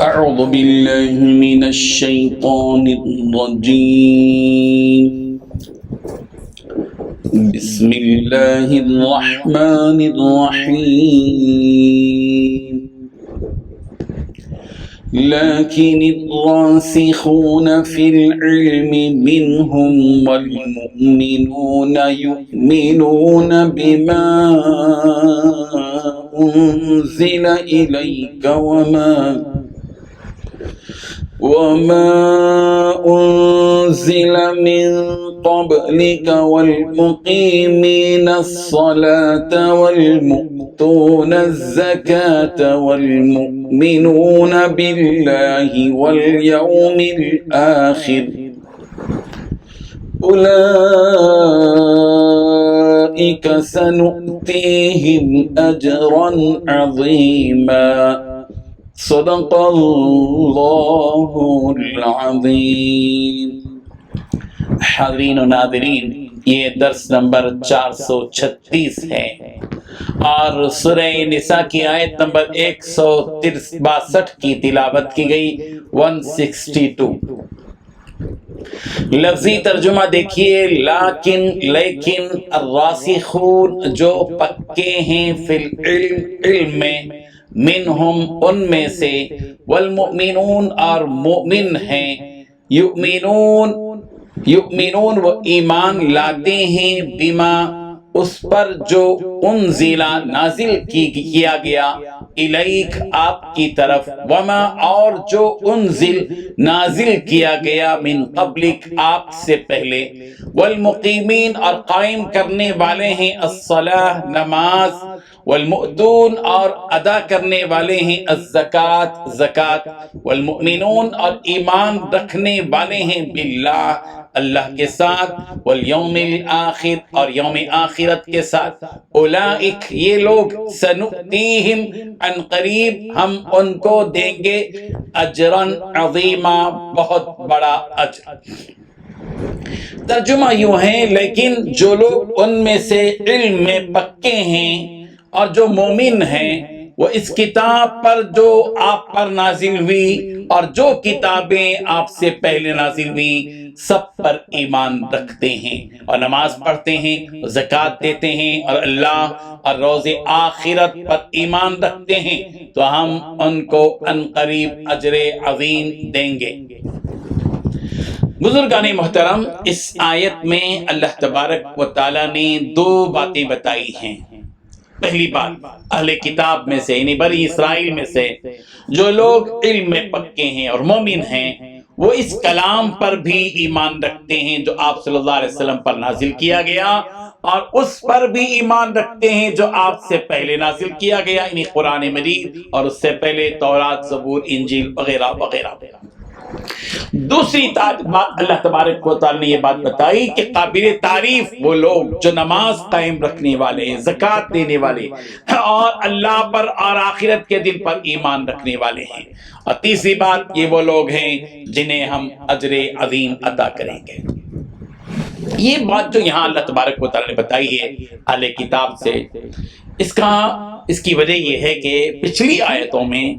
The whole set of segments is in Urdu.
أعوذ بالله من الشيطان الرجيم بسم الله الرحمن الرحيم لكن الراسخون في العلم منهم والمؤمنون يؤمنون بما أنزل إليك وما أنزل من قبلك والمقيمين الصلاة والمؤتون الزكاة والمؤمنون بالله واليوم الآخر أولئك سنؤتيهم أجرا عظيما صدق اللہ العظیم۔ حاضرین و ناظرین، یہ درس نمبر 436 ہے اور سورہ نساء کی آیت نمبر 162 کی تلاوت کی گئی 162۔ لفظی ترجمہ دیکھیے، لیکن الراسخون جو پکے ہیں فی العلم، علم میں، منہم ان میں سے، والمؤمنون اور مؤمن ہیں، یؤمنون وہ ایمان لاتے ہیں، بما اس پر جو انزلہ نازل کیا گیا، الیک آپ کی طرف، وما اور جو انزل نازل کیا گیا، من قبلک آپ سے پہلے، والمقیمین اور قائم کرنے والے ہیں، الصلاۃ نماز، والمؤتون اور ادا کرنے والے ہیں، الزکات زکات، والمؤمنون اور ایمان رکھنے والے ہیں، باللہ اللہ کے ساتھ، والیوم الآخر اور یوم آخرت کے ساتھ، اولئک یہ لوگ، سنؤتیہم ان قریب ہم ان کو دیں گے، اجرا عظیما بہت بڑا اجر۔ ترجمہ یوں ہے، لیکن جو لوگ ان میں سے علم میں پکے ہیں اور جو مومن ہیں، وہ اس کتاب پر جو آپ پر نازل ہوئی اور جو کتابیں آپ سے پہلے نازل ہوئی سب پر ایمان رکھتے ہیں اور نماز پڑھتے ہیں، زکوٰۃ دیتے ہیں اور اللہ اور روز آخرت پر ایمان رکھتے ہیں، تو ہم ان کو عنقریب اجر عظیم دیں گے۔ بزرگان محترم، اس آیت میں اللہ تبارک و تعالیٰ نے دو باتیں بتائی ہیں۔ پہلی بات، اہل کتاب میں سے یعنی بنی اسرائیل میں سے جو لوگ علم میں پکے ہیں اور مومن ہیں، وہ اس کلام پر بھی ایمان رکھتے ہیں جو آپ صلی اللہ علیہ وسلم پر نازل کیا گیا، اور اس پر بھی ایمان رکھتے ہیں جو آپ سے پہلے نازل کیا گیا، یعنی قرآن مجید، اور اس سے پہلے تورات، زبور، انجیل وغیرہ وغیرہ۔ دوسری بات اللہ تبارک و تعالی نے یہ بات بتائی کہ قابل تعریف وہ لوگ جو نماز قائم رکھنے والے ہیں، زکوٰۃ دینے والے اور اللہ پر اور آخرت کے دن پر ایمان رکھنے والے ہیں، اور تیسری بات یہ وہ لوگ ہیں جنہیں ہم اجر عظیم عطا کریں گے۔ یہ بات جو یہاں اللہ تبارک و تعالی نے بتائی ہے اہل کتاب سے، اس کی وجہ یہ ہے کہ پچھلی آیتوں میں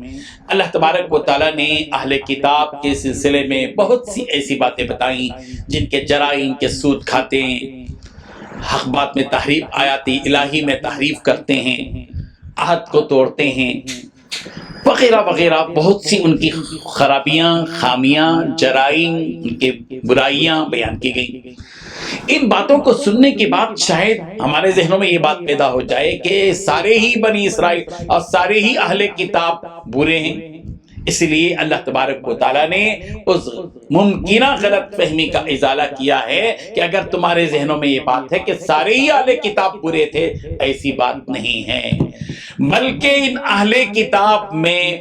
اللہ تبارک و تعالیٰ نے اہل کتاب کے سلسلے میں بہت سی ایسی باتیں بتائیں جن کے جرائم کے سود کھاتے ہیں، حق بات میں تحریف، آیات الہی میں تحریف کرتے ہیں، عہد کو توڑتے ہیں وغیرہ وغیرہ، بہت سی ان کی خرابیاں، خامیاں، جرائم، ان کی برائیاں بیان کی گئیں۔ ان باتوں کو سننے کے بعد شاید ہمارے ذہنوں میں یہ بات پیدا ہو جائے کہ سارے ہی بنی اسرائیل اور سارے ہی اہل کتاب برے ہیں، اس لیے اللہ تبارک و تعالیٰ نے اس ممکنہ غلط فہمی کا ازالہ کیا ہے کہ اگر تمہارے ذہنوں میں یہ بات ہے کہ سارے ہی اہل کتاب برے تھے، ایسی بات نہیں ہے، بلکہ ان اہل کتاب میں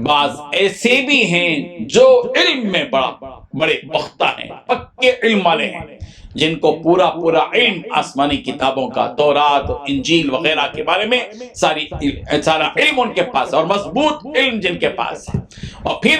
بعض ایسے بھی ہیں جو علم میں بڑے پختہ ہیں، پکے علم والے ہیں، جن کو پورا علم آسمانی کتابوں کا، تورات، انجیل وغیرہ کے بارے میں سارا علم ان کے پاس اور مضبوط علم جن کے پاس ہے، اور پھر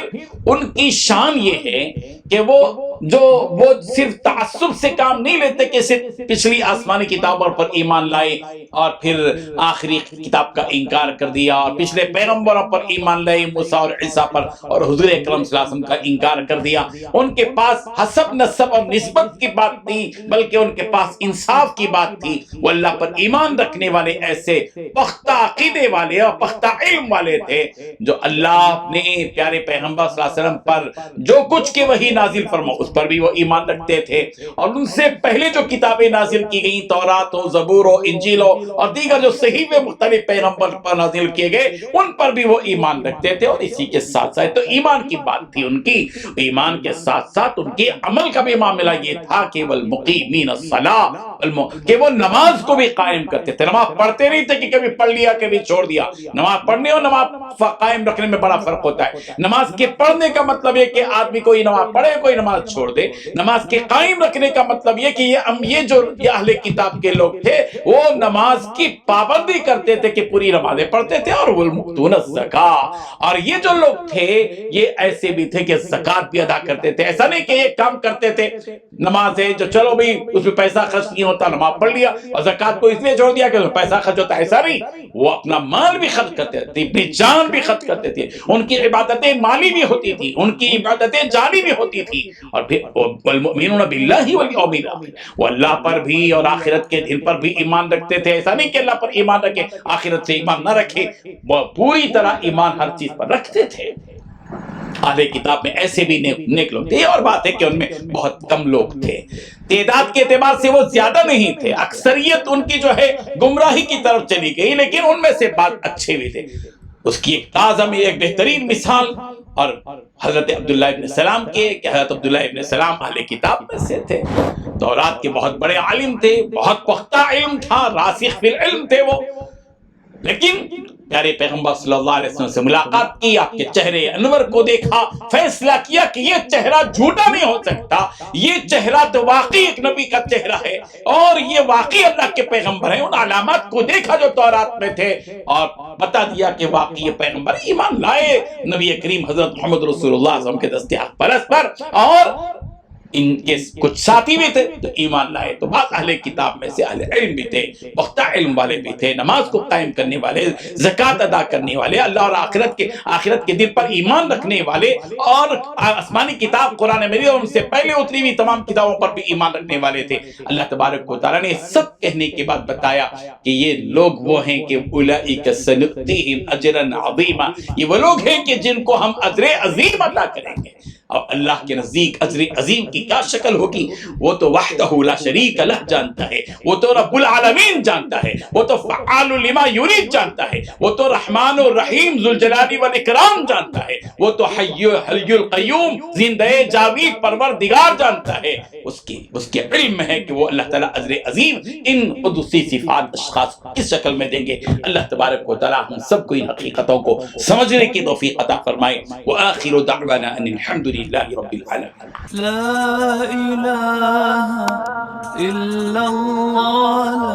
ان کی شان یہ ہے کہ وہ جو وہ صرف تعصب سے کام نہیں لیتے کہ صرف پچھلی آسمانی کتابوں پر ایمان لائے اور پھر آخری کتاب کا انکار کر دیا، اور پچھلے پیغمبروں پر ایمان لائے، موسیٰ اور عیسیٰ پر، اور حضور اکرم صلی اللہ علیہ وسلم کا انکار کر دیا۔ ان کے پاس حسب نسب اور نسبت کی بات نہیں، بلکہ ان کے پاس انصاف کی بات تھی۔ وہ اللہ پر ایمان رکھنے والے ایسے پختہ عقیدے والے اور پختہ علم والے تھے جو اللہ نے پیارے پیغمبر صلی اللہ علیہ وسلم پر جو کچھ کہ وہی نازل فرما اس پر بھی وہ ایمان رکھتے تھے، اور ان سے پہلے جو کتابیں نازل کی گئیں، تورات ہو، زبور ہو، انجیل ہو، اور دیگر جو صحیفے مختلف پیغمبر پر نازل کیے گئے ان پر بھی وہ ایمان رکھتے تھے۔ اور اسی کے ساتھ ساتھ تو ایمان کی بات تھی ان کی، ایمان کے ساتھ ساتھ ان کے عمل کا بھی معاملہ یہ تھا کہ والمقیمین الصلاۃ، کہ وہ نماز کو بھی قائم کرتے تھے۔ نماز پڑھتے نہیں تھے کہ کبھی پڑھ لیا کبھی چھوڑ دیا۔ نماز پڑھنے اور نماز قائم رکھنے میں بڑا فرق ہوتا ہے۔ نماز کے پڑھنے کا مطلب یہ کہ آدمی کوئی نماز پڑھے کوئی نماز چھوڑ دے، نماز کے قائم رکھنے کا مطلب یہ کہ یہ جو اہل کتاب کے لوگ تھے وہ نماز کی پابندی کرتے تھے کہ پوری نمازیں پڑھتے تھے، اور والمؤتون الزکاۃ، اور یہ جو لوگ تھے یہ ایسے بھی تھے کہ زکوٰۃ بھی ادا کرتے تھے۔ ایسا نہیں کہ یہ کام کرتے تھے نماز ہے جو چلو بھی اس میں پیسہ خرچ نہیں ہوتا، نماز پڑھ لیا، اور زکوٰۃ کو اس لیے چھوڑ دیا کہ اس میں پیسہ خرچ ہوتا ہے، ایسا نہیں۔ وہ اپنا مال بھی خرچ کرتے تھے، اپنی جان بھی خرچ کرتے تھے، ان کی عبادتیں مالی بھی ہوتی تھی، ان کی عبادتیں جانی بھی ہوتی تھی۔ اور پھر والمؤمنون باللہ والیوم الآخر، وہ اللہ پر بھی اور آخرت کے دن پر بھی ایمان رکھتے تھے۔ ایسا نہیں کہ اللہ پر ایمان رکھے آخرت سے ایمان نہ رکھے، وہ پوری طرح ایمان ہر چیز پر رکھتے تھے۔ اہل کتاب میں ایسے بھی نیک لوگ تھے۔ یہ اور بات ہے کہ ان میں بہت کم لوگ تھے، تعداد کے اعتبار سے وہ زیادہ نہیں تھے، اکثریت ان کی جو ہے گمراہی کی طرف چلی گئی، لیکن ان میں سے بعض اچھے بھی تھے۔ اس کی ایک تازہ میں ایک بہترین مثال اور حضرت عبداللہ ابن سلام کے، کہ حضرت عبداللہ ابن سلام اہل کتاب میں سے تھے، تورات کے بہت بڑے عالم تھے، بہت پختہ علم تھا، راسخ فی العلم تھے وہ، لیکن پیارے پیغمبر صلی اللہ علیہ وسلم سے ملاقات کی، آپ کے چہرے انور کو دیکھا، فیصلہ کیا کہ یہ چہرہ جھوٹا نہیں ہو سکتا، یہ چہرہ تو واقعی ایک نبی کا چہرہ ہے، اور یہ واقعی اللہ کے پیغمبر ہیں۔ ان علامات کو دیکھا جو تورات میں تھے، اور بتا دیا کہ واقعی یہ پیغمبر، ایمان لائے نبی کریم حضرت محمد رسول اللہ صلی اللہ علیہ وسلم کے دست حق پرست پر، اور ان کے کچھ ساتھی بھی تھے تو ایمان لائے۔ تو بعض اہل کتاب میں سے اہل علم بھی تھے، پختہ علم والے بھی تھے، نماز کو قائم کرنے والے، زکوٰۃ ادا کرنے والے، اللہ اور آخرت کے دن پر ایمان رکھنے والے، اور آسمانی کتاب قرآن مجید اور ان سے پہلے اتری ہوئی تمام کتابوں پر بھی ایمان رکھنے والے تھے۔ اللہ تبارک و تعالیٰ نے سب کہنے کے بعد بتایا کہ یہ لوگ وہ ہیں کہ اولئک سنؤتیہم اجرا عظیما، یہ وہ لوگ ہیں کہ جن کو ہم اجر عظیم عطا کریں گے۔ اب اللہ کے نزدیک اجر عظیم کی کیا شکل ہوگی؟ وہ تو وحدہ لا شریک لہ جانتا ہے، وہ تو رب العالمین جانتا ہے، وہ تو فعال لما یرید جانتا ہے، وہ تو رحمان الرحیم ذوالجلال والاکرام جانتا ہے، وہ تو حی القیوم زندہ جاوید پروردگار جانتا ہے۔ اس کے علم میں ہے کہ وہ اللہ تعالیٰ اجر عظیم ان قدسی صفات اشخاص کس شکل میں دیں گے۔ اللہ تبارک و تعالیٰ ہم سب کو ان حقیقتوں کو سمجھنے کی توفیق عطا فرمائے۔ وآخر دعوانا ان الحمد للہ رب العالمین۔ لا إله إلا الله